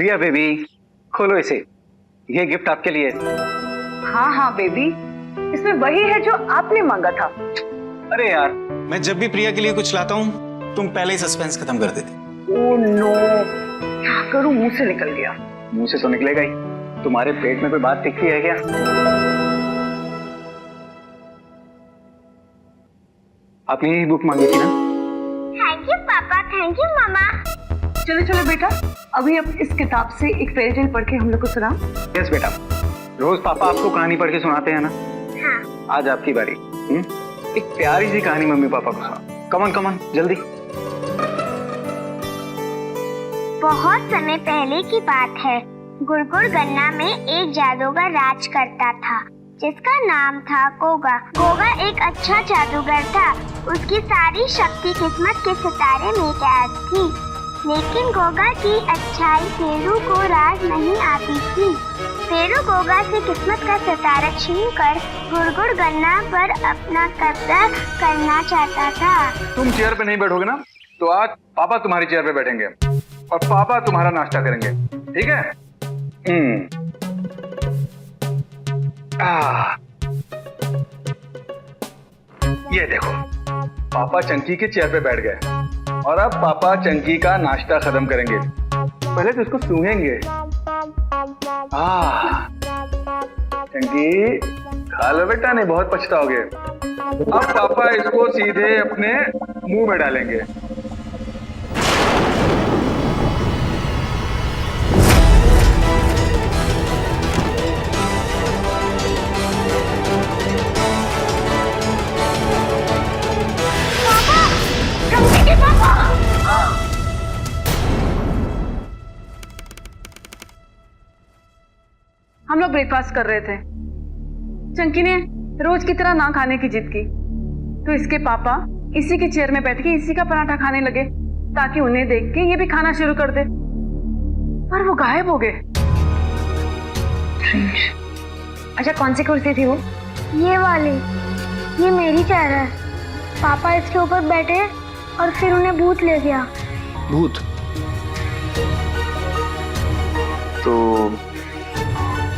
प्रिया baby, खोलो इसे, ये गिफ्ट आपके लिए। हाँ हाँ बेबी, इसमें वही है जो आपने मांगा था। अरे यार, मैं जब भी प्रिया के लिए कुछ लाता हूँ तुम पहले ही सस्पेंस खत्म कर देती। ओह नो, क्या करूं, मुंह से निकल गया। मुंह से तो निकलेगा ही, तुम्हारे पेट में कोई बात टिकती है क्या? आपने यही बुक मांगी थी ना? थैंक यू पापा, थैंक यू मामा। चलो चलो बेटा, अभी अब इस किताब से एक फेरी टेल पढ़ के हम लोग को सुना। यस बेटा, रोज पापा आपको कहानी पढ़ के सुनाते हैं ना? हाँ। आज आपकी बारी। एक प्यारी सी कहानी मम्मी पापा को सुना। कमन कमन जल्दी। बहुत समय पहले की बात है। गुड़गुड़ गन्ना में एक जादूगर राज करता था, जिसका नाम था गोगा। गोगा एक अच्छा जादूगर था। उसकी सारी शक्ति किस्मत के सितारे में कैद थी, लेकिन गोगा की अच्छाई फेरू को राज नहीं आती थी। फेरू गोगा से किस्मत का सितारा छीन कर गुड़गुड़ गन्ना पर अपना कब्जा करना चाहता था। तुम चेयर पे नहीं बैठोगे ना, तो आज पापा तुम्हारी चेयर पे बैठेंगे और पापा तुम्हारा नाश्ता करेंगे, ठीक है? ये देखो, पापा चंकी के चेयर पे बैठ गए और अब पापा चंकी का नाश्ता खत्म करेंगे। पहले तो इसको सूंघेंगे। चंकी खा लो बेटा, नहीं बहुत पछताओगे। अब पापा इसको सीधे अपने मुंह में डालेंगे। हम लोग ब्रेकफास्ट कर रहे थे। चंकी ने रोज की तरह ना खाने की जिद की, तो इसके पापा इसी के चेयर में बैठ के इसी का पराठा खाने लगे, ताकि उन्हें देख के ये भी खाना शुरू कर दे। पर वो गायब हो गए। अच्छा, कौन सी कुर्सी थी वो? ये वाली, ये मेरी चेयर है। पापा इसके ऊपर बैठे और फिर उन्हें भूत ले गया। भूत? तो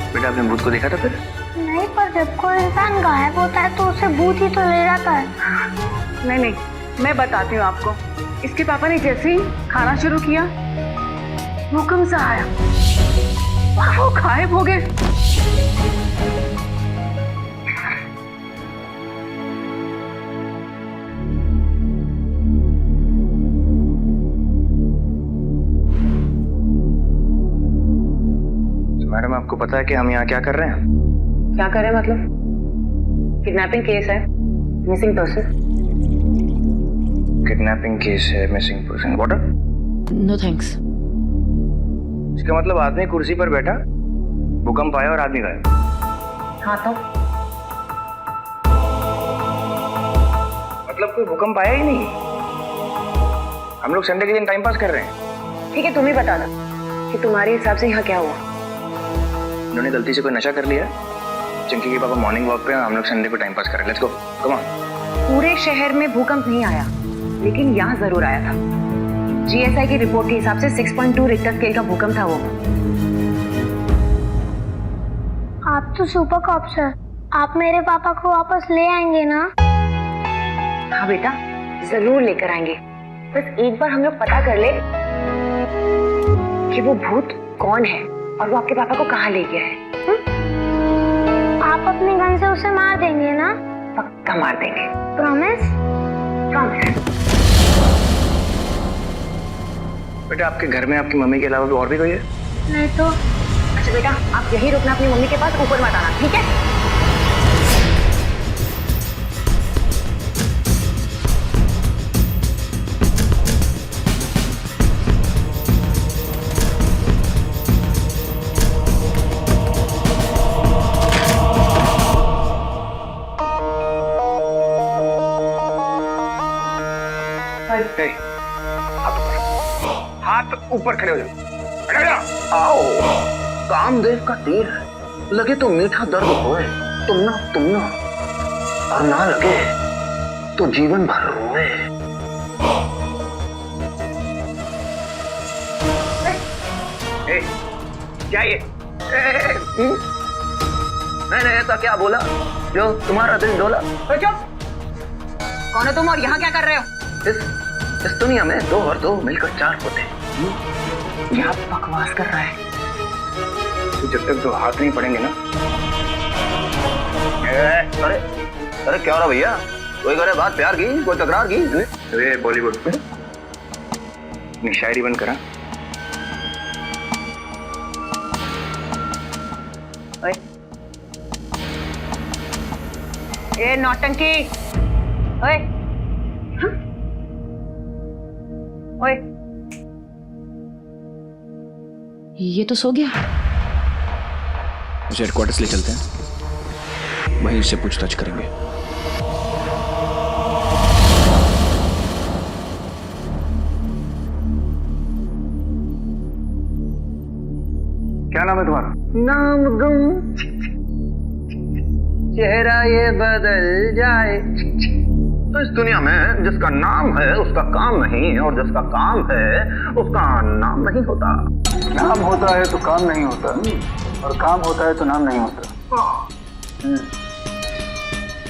बेटा आपने भूत को देखा था फिर? नहीं, पर जब कोई इंसान गायब होता है तो उसे भूत ही तो ले जाता है। नहीं, मैं बताती हूँ आपको। इसके पापा ने जैसे ही खाना शुरू किया, भूकंप सा आया और वो गायब हो गए। मैडम, आपको पता है कि हम यहाँ क्या कर रहे हैं? क्या कर रहे हैं मतलब? किडनैपिंग केस है, मिसिंग पर्सन। किडनैपिंग केस है, missing person. Water? No thanks. इसका मतलब आदमी कुर्सी पर बैठा, भूकंप आया और आदमी गायब। हाँ तो मतलब कोई भूकंप आया ही नहीं। हम लोग संडे के दिन टाइम पास कर रहे हैं। ठीक है, तुम ही बता दो कि तुम्हारे हिसाब से यहाँ क्या हुआ। उन्होंने गलती से कोई नशा कर लिया। चंकी के पापा मॉर्निंग वॉक पे, हम लोग संडे को टाइम पास कर रहे हैं। Let's go, come on. पूरे शहर में भूकंप नहीं आया, लेकिन यहाँ जरूर आया था। जीएसआई की रिपोर्ट के हिसाब से 6.2 रिक्टर स्केल का भूकंप था वो। आप तो सुपर कॉप्स हैं। आप मेरे पापा को वापस ले आएंगे ना? हाँ बेटा, जरूर लेकर आएंगे। बस एक बार हम लोग पता कर ले कि वो भूत कौन है और वो आपके पापा को कहाँ ले गया है। आप अपने गन से उसे मार देंगे ना? पक्का मार देंगे। प्रॉमिस? प्रॉमिस। बेटा, आपके घर में आपकी मम्मी के अलावा भी और भी कोई है? नहीं तो। अच्छा बेटा, आप यही रुकना अपनी मम्मी के पास, ऊपर मत आना, ठीक है? हाथ ऊपर खड़े हो जाओ। आओ, कामदेव का तीर है, लगे तो मीठा दर्द होए, तुम ना, और ना लगे तो जीवन भर रोए। ए, क्या ये? मैंने ऐसा क्या बोला जो तुम्हारा दिल डोला? कौन है तुम और यहाँ क्या कर रहे हो? इस दुनिया में 2 और 2 मिलकर 4 होते हैं। क्या बकवास कर रहा है? तो जब तक 2 हाथ नहीं पड़ेंगे ना। अरे अरे क्या हो रहा भैया? कोई करे बात प्यार की, कोई तकरार की? अरे बॉलीवुड में अपनी शायरी बंद करा। ए नौटंकी, ओए, ओए, ये तो सो गया। मुझे हेडक्वार्टर्स ले चलते हैं, वहीं से पूछताछ करेंगे। क्या नाम है तुम्हारा? नाम गुम, चेहरा ये बदल जाए। तो इस दुनिया में जिसका नाम है उसका काम नहीं, और जिसका काम है उसका नाम नहीं होता। नाम होता है तो काम नहीं होता, और काम होता है तो नाम नहीं होता।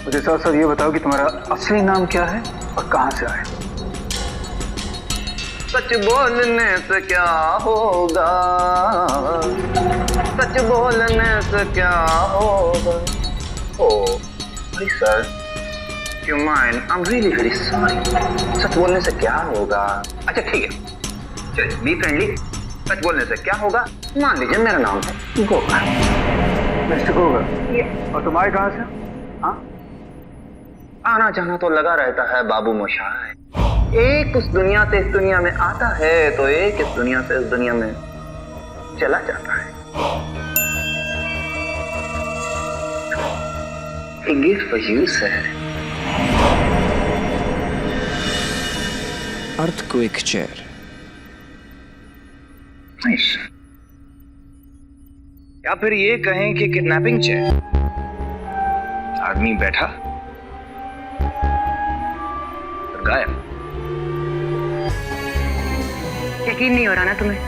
मुझे साथ साथ ये बताओ कि तुम्हारा असली नाम क्या है और कहाँ से आए? सच बोलने से क्या होगा, सच बोलने से क्या होगा। Oh, sorry sir, you mind? I'm really very sorry. सच बोलने से क्या होगा? अच्छा ठीक है, चलिए बी फ्रेंडली। सच बोलने से क्या होगा? मान लीजिए मेरा नाम है गोगा। मिस्टर गोगा, और तुम आए कहाँ से? हाँ, आना जाना तो लगा रहता है बाबू मोशाय। एक उस दुनिया से इस दुनिया में आता है तो एक इस दुनिया से इस दुनिया में चला जाता है। A gift for you, sir. Earthquake chair. Nice. या फिर ये कहें कि किडनैपिंग चेयर। आदमी बैठा और गायब। यकीन नहीं हो रहा ना तुम्हें?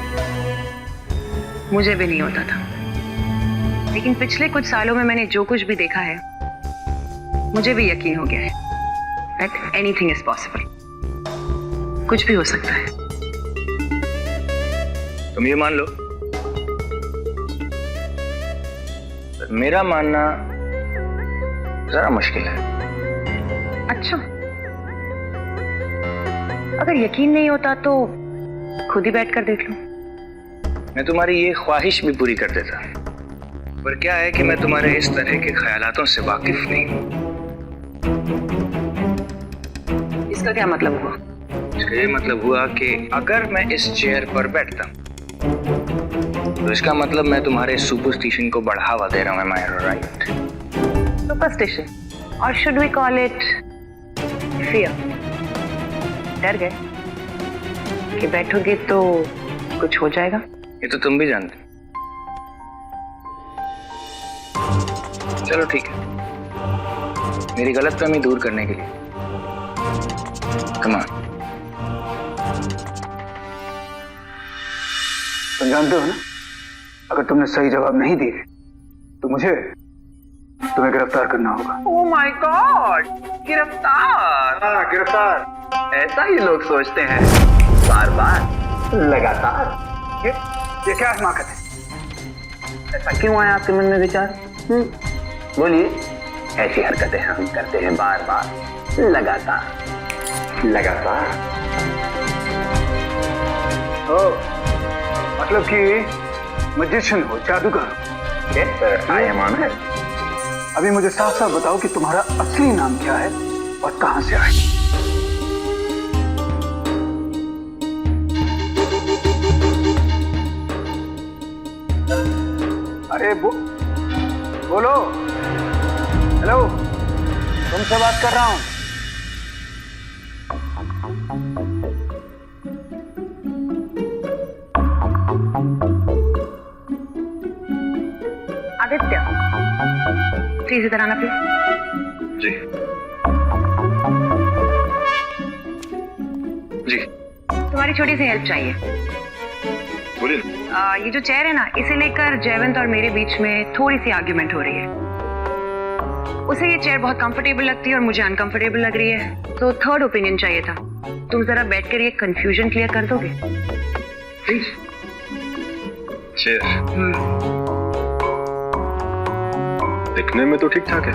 मुझे भी नहीं होता था, लेकिन पिछले कुछ सालों में मैंने जो कुछ भी देखा है, मुझे भी यकीन हो गया है that anything is possible. कुछ भी हो सकता है। तुम ये मान लो, मेरा मानना जरा मुश्किल है। अच्छा, अगर यकीन नहीं होता तो खुद ही बैठ कर देख लो। मैं तुम्हारी ये ख्वाहिश भी पूरी कर देता, पर क्या है कि मैं तुम्हारे इस तरह के ख्यालातों से वाकिफ नहीं हूँ। इसका क्या मतलब हुआ? इसका ये मतलब हुआ कि अगर मैं इस चेयर पर बैठता तो इसका मतलब मैं तुम्हारे सुपरस्टिशन को बढ़ावा दे रहा हूँ। Am I right? सुपरस्टिशन, और should we call it fear? डर गए कि बैठोगे तो कुछ हो जाएगा? ये तो तुम भी जानते। चलो ठीक है, मेरी गलतफहमी दूर करने के लिए कम ऑन। तुम जानते हो ना, अगर तुमने सही जवाब नहीं दिए तो मुझे तुम्हें गिरफ्तार करना होगा। ओह माय गॉड, गिरफ्तार? हाँ, गिरफ्तार। ऐसा ही लोग सोचते हैं, बार बार, लगातार। ये क्या हिमाकत है? ऐसा क्यों आया आपके मन में विचार? बोलिए। ऐसी हरकतें हम करते हैं बार बार, लगातार लगातार। ओ, मतलब कि मैजिशियन हो, जादूगर। Yes sir, I am honoured. अभी मुझे साफ साफ बताओ कि तुम्हारा असली नाम क्या है और कहां से आए? अरे बोलो। हेलो, तुमसे बात कर रहा हूं। आदित्य, प्लीज इधर आना प्लीज। जी जी, तुम्हारी छोटी सी हेल्प चाहिए। बोलिए। ये जो चेयर है ना, इसे लेकर जयवंत और मेरे बीच में थोड़ी सी आर्ग्यूमेंट हो रही है। उसे ये चेयर बहुत कंफर्टेबल लगती है और मुझे अनकंफर्टेबल लग रही है, तो थर्ड ओपिनियन चाहिए था। तुम जरा बैठकर ये कंफ्यूजन क्लियर कर दोगे प्लीज? चेयर दिखने में तो ठीक ठाक है,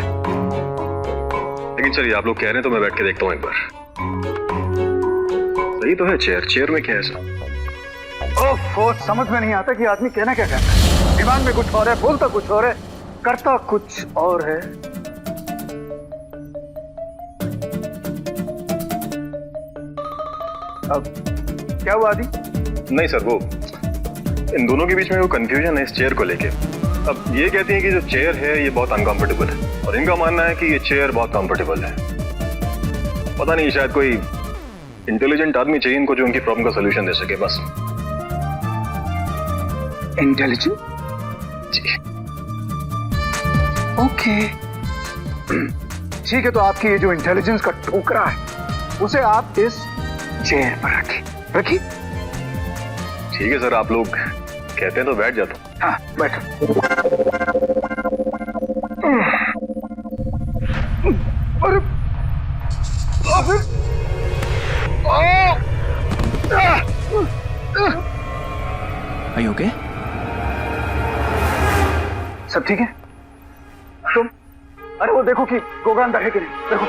लेकिन चलिए आप लोग कह रहे हैं तो मैं बैठ के देखता हूँ एक बार। सही तो है चेयर, चेयर में क्या है ऐसा? ओह, समझ में नहीं आता कि आदमी कहना क्या चाहता है। दिमाग में कुछ और है, बोलता कुछ और है, करता कुछ और है। अब क्या हुआ आदि? नहीं सर, वो इन दोनों के बीच में वो कंफ्यूजन है इस चेयर को लेके। अब ये कहती है कि जो चेयर है ये बहुत अनकंफर्टेबल है, और इनका मानना है कि ये चेयर बहुत कंफर्टेबल है। पता नहीं, शायद कोई इंटेलिजेंट आदमी चाहिए इनको जो उनकी प्रॉब्लम का सलूशन दे सके बस। इंटेलिजेंट? जी ओके, ठीक है, तो आपकी ये जो इंटेलिजेंस का टोकरा है उसे आप इस चेयर पर रखिए। ठीक है सर, आप लोग कहते हैं तो बैठ जाता हूँ। हाँ, बैठो। अरे Are you okay? सब ठीक है? तुम, अरे वो देखो कि गोगा अंदर है कि नहीं, देखो।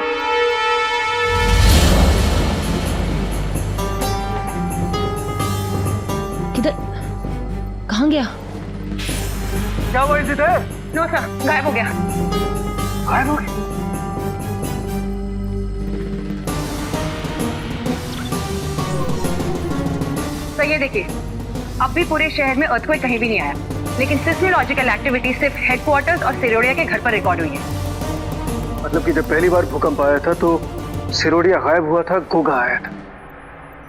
किधर, कहाँ गया? क्या हुआ इधर? नो सर, गायब हो गया। गायब हो गया? तो ये देखिए, अब भी पूरे शहर में अर्थक्वेक कहीं भी नहीं आया, लेकिन सिस्मोलॉजिकल एक्टिविटी सिर्फ हेडक्वार्टर्स और सिरोडिया के घर पर रिकॉर्ड हुई है। मतलब कि जब पहली बार भूकंप आया था तो सिरोडिया गायब हुआ था, गोगा आया था,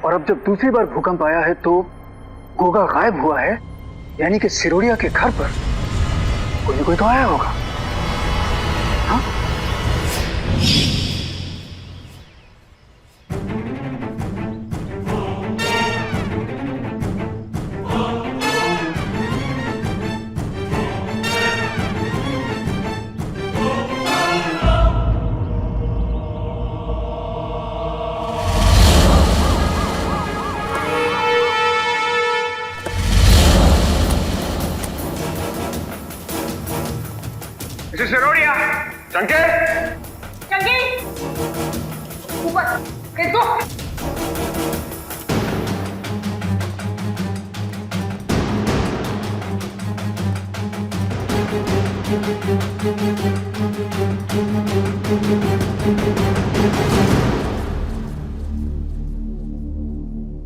और अब जब दूसरी बार भूकंप आया है तो गोगा गायब हुआ है, यानी कि सिरोडिया के घर पर कोई न कोई तो आया होगा। हाँ? सिरोडिया, चंके, ऊपर देखो।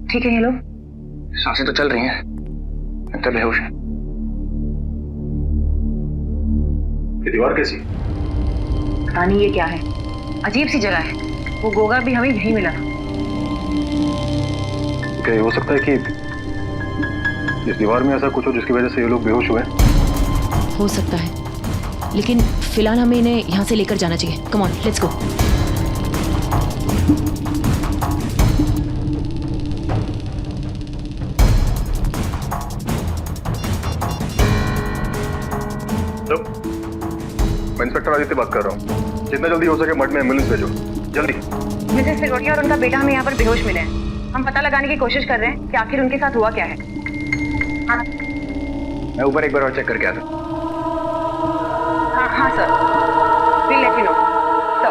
ठीक है ये लोग? सांसें तो चल रही हैं, लगता बेहोश है। ये दीवार कैसी? पता नहीं ये क्या है, अजीब सी जगह है। वो गोगा भी हमें यहीं मिला था। क्या ये हो सकता है कि इस दीवार में ऐसा कुछ हो जिसकी वजह से ये लोग बेहोश हुए? हो सकता है, लेकिन फिलहाल हमें इन्हें यहाँ से लेकर जाना चाहिए। Come on, let's go. मैं इंस्पेक्टर आदित्य बात कर रहा हूँ। जितना जल्दी हो सके मठ में एम्बुलेंस भेजो, जल्दी। मिसेस सिरोडिया और उनका बेटा हमें यहाँ पर बेहोश मिले हैं। हम पता लगाने की कोशिश कर रहे हैं कि आखिर उनके साथ हुआ क्या है। हाँ मैं ऊपर एक बार और चेक करके आता हूँ। हाँ sir, we'll let you know. So.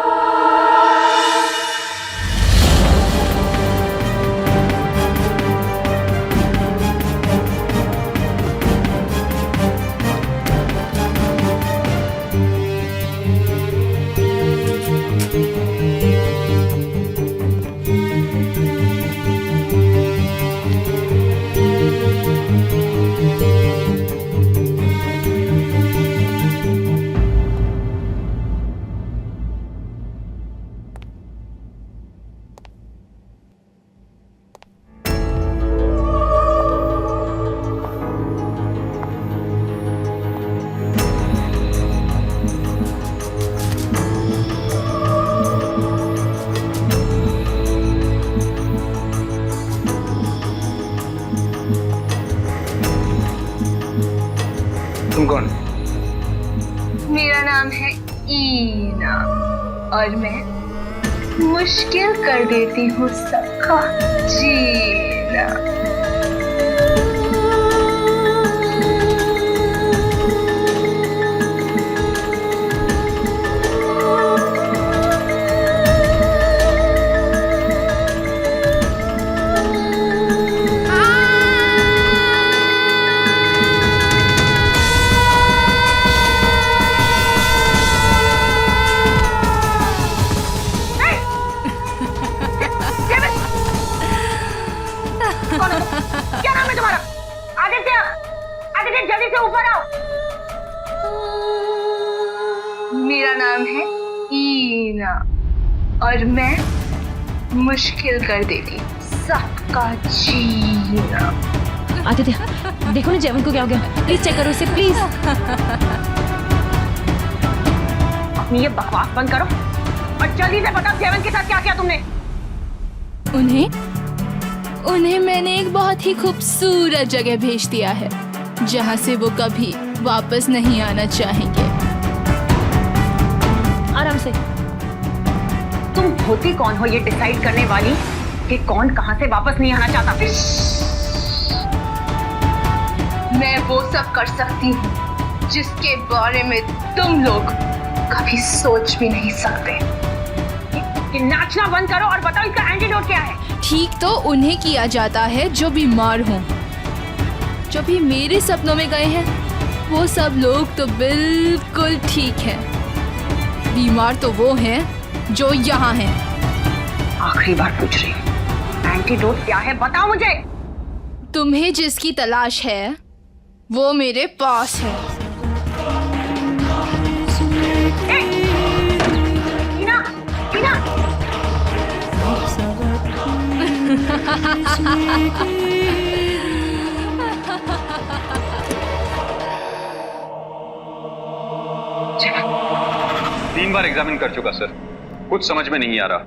जीना और मैं मुश्किल कर देती हूँ सबका जीना। क्या नाम है तुम्हारा? आदित्य, आदित्य जल्दी से ऊपर आओ। मेरा नाम है ईना और मैं मुश्किल कर देती सबका जीना। आदित्य, देखो ना जयवंत को क्या हो गया, प्लीज चेक करो इसे प्लीज। अपनी ये बकवास बंद करो और जल्दी से बताओ जयवंत के साथ क्या किया तुमने? उन्हें मैंने एक बहुत ही खूबसूरत जगह भेज दिया है जहाँ से वो कभी वापस नहीं आना चाहेंगे। आराम से। तुम होती कौन हो ये डिसाइड करने वाली कि कौन कहाँ से वापस नहीं आना चाहता? मैं वो सब कर सकती हूँ जिसके बारे में तुम लोग कभी सोच भी नहीं सकते। कि नाचना बंद करो और बताओ इसका एंटीडोट क्या है? ठीक तो उन्हें किया जाता है जो बीमार हों। जो भी मेरे सपनों में गए हैं वो सब लोग तो बिल्कुल ठीक हैं। बीमार तो वो हैं जो यहाँ हैं। आखिरी बार पूछ रही हूँ, एंटीडोट क्या है बताओ मुझे। तुम्हें जिसकी तलाश है वो मेरे पास है। टीना, टीना। तीन बार एग्जामिन कर चुका सर, कुछ समझ में नहीं आ रहा।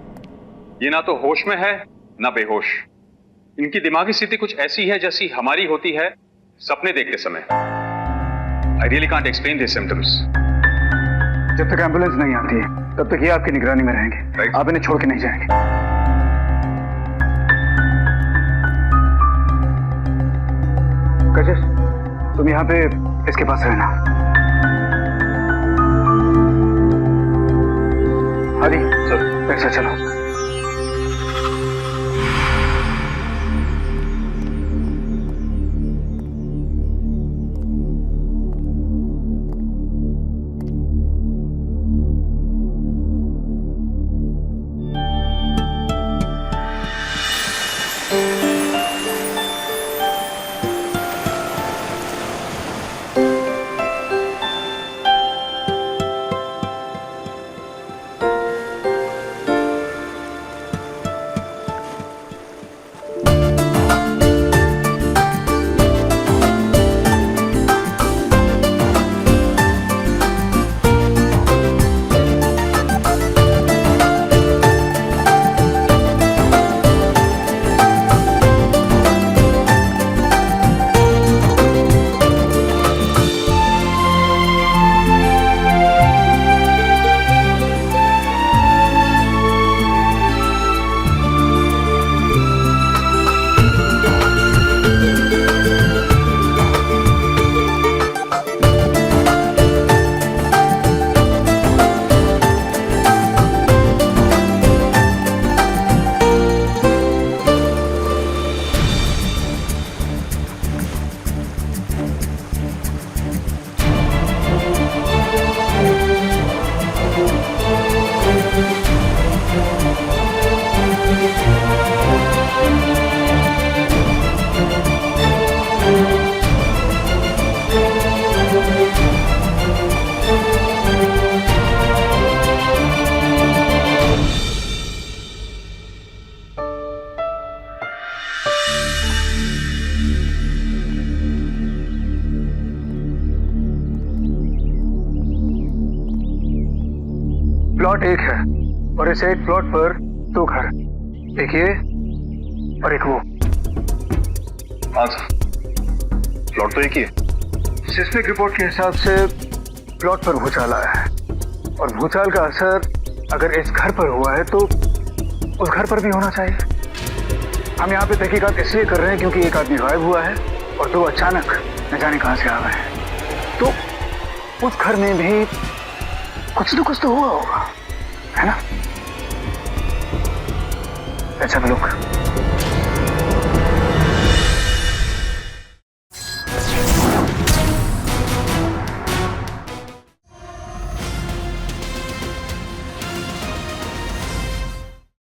ये ना तो होश में है ना बेहोश। इनकी दिमागी स्थिति कुछ ऐसी है जैसी हमारी होती है सपने देखते समय। I really can't explain this symptoms. जब तक एम्बुलेंस नहीं आती है तब तक ये आपकी निगरानी में रहेंगे। आप इन्हें छोड़ के नहीं जाएंगे। कशिश, तुम यहाँ पे इसके पास रहना। हरी सर, ऐसा चलो। प्लॉट एक है और इस एक प्लॉट पर दो घर, एक ये और एक वो। हाँ सर, प्लॉट तो एक ही है। सिस्मिक रिपोर्ट के हिसाब से प्लॉट पर भूचाल आया है और भूचाल का असर अगर इस घर पर हुआ है तो उस घर पर भी होना चाहिए। हम यहाँ पे तहकीकात इसलिए कर रहे हैं क्योंकि एक आदमी गायब हुआ है और दो अचानक न जाने कहां से आ गए हैं। तो उस घर में भी कुछ तो हुआ होगा, है ना? अच्छा लोग